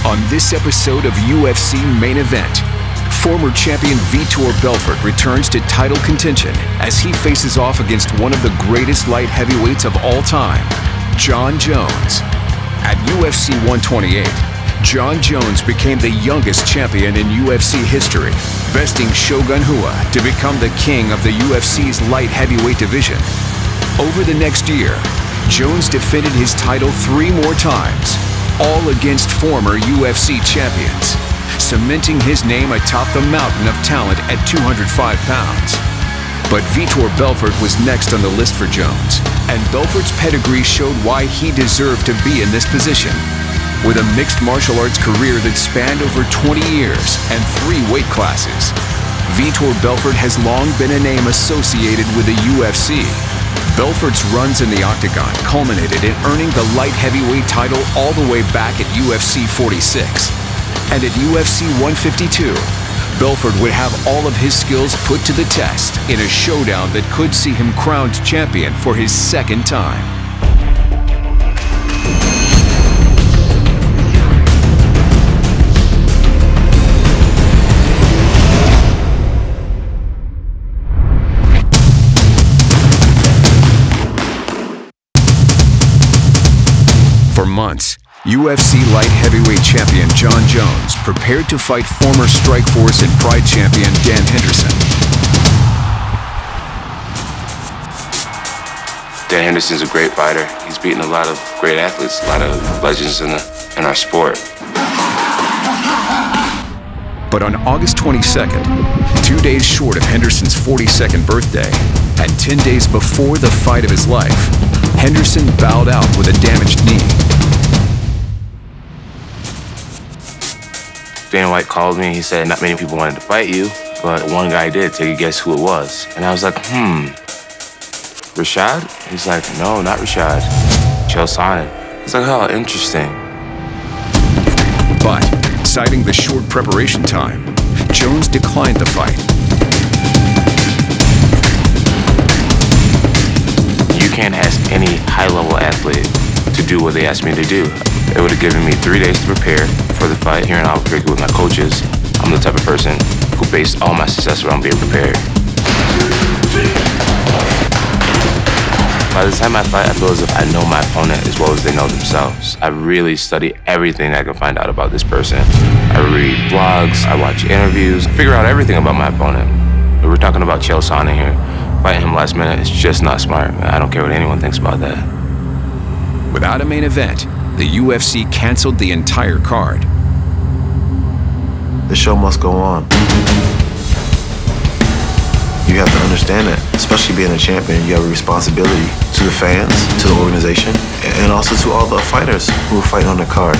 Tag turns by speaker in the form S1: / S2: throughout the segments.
S1: On this episode of UFC Main Event, former champion Vitor Belfort returns to title contention as he faces off against one of the greatest light heavyweights of all time, Jon Jones. At UFC 128, Jon Jones became the youngest champion in UFC history, besting Shogun Rua to become the king of the UFC's light heavyweight division. Over the next year, Jones defended his title 3 more times, all against former UFC champions, cementing his name atop the mountain of talent at 205 pounds. But Vitor Belfort was next on the list for Jones, and Belfort's pedigree showed why he deserved to be in this position. With a mixed martial arts career that spanned over 20 years and 3 weight classes, Vitor Belfort has long been a name associated with the UFC. Belfort's runs in the octagon culminated in earning the light heavyweight title all the way back at UFC 46. And at UFC 152, Belfort would have all of his skills put to the test in a showdown that could see him crowned champion for his 2nd time. For months, UFC light heavyweight champion Jon Jones prepared to fight former Strikeforce and Pride champion Dan Henderson.
S2: Dan Henderson's a great fighter. He's beaten a lot of great athletes, a lot of legends in our sport.
S1: But on August 22nd, 2 days short of Henderson's 42nd birthday, and 10 days before the fight of his life, Henderson bowed out with a damaged knee.
S2: Dana White called me. He said, not many people wanted to fight you, but one guy did. Take a guess who it was. And I was like, Rashad? He's like, no, not Rashad. Chael Sonnen. I was like, oh, interesting.
S1: But, citing the short preparation time, Jones declined the fight.
S2: You can't ask any high-level athlete to do what they asked me to do. It would have given me 3 days to prepare for the fight here in Albuquerque with my coaches. I'm the type of person who based all my success around being prepared. By the time I fight, I feel as if I know my opponent as well as they know themselves. I really study everything I can find out about this person. I read blogs, I watch interviews, figure out everything about my opponent. We're talking about Chael Sonnen here. Fighting him last minute is just not smart. I don't care what anyone thinks about that.
S1: Without a main event, the UFC canceled the entire card.
S3: The show must go on. You have to understand that, especially being a champion, you have a responsibility to the fans, to the organization, and also to all the fighters who are fighting on the card.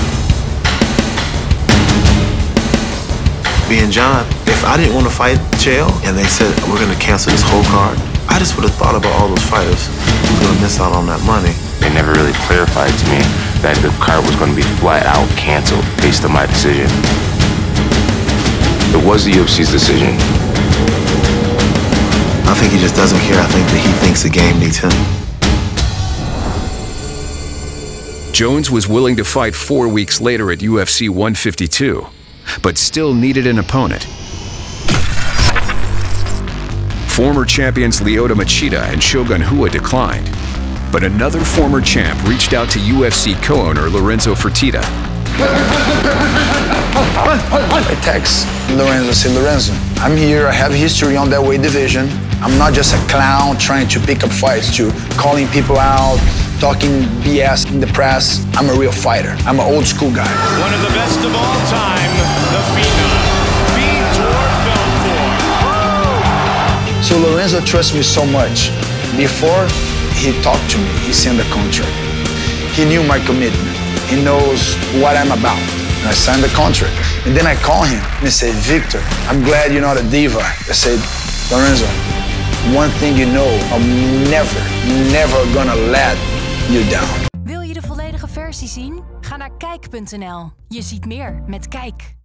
S3: Being Jon, if I didn't want to fight Chael and they said, we're going to cancel this whole card, I just would have thought about all those fighters who's going to miss out on that money.
S2: They never really clarified to me that the card was going to be flat out canceled based on my decision. It was the UFC's decision.
S3: I think he just doesn't care. I think that he thinks the game needs him.
S1: Jones was willing to fight 4 weeks later at UFC 152, but still needed an opponent. Former champions Lyoto Machida and Shogun Rua declined, but another former champ reached out to UFC co-owner Lorenzo Fertitta.
S4: I text Lorenzo, say, Lorenzo, I'm here, I have history on that weight division. I'm not just a clown trying to pick up fights, to calling people out, talking BS in the press. I'm a real fighter. I'm an old school guy.
S5: One of the best of all time, the phenom, Vitor Belfort.
S4: So Lorenzo trusts me so much. Before he talked to me, he signed a contract. He knew my commitment. He knows what I'm about. And I signed the contract. And then I call him and I say, Victor, I'm glad you're not a diva. I said, Lorenzo, one thing you know, I'm never gonna let you down.
S6: Wil je de volledige versie zien? Ga naar kijk.nl. Je ziet meer met Kijk.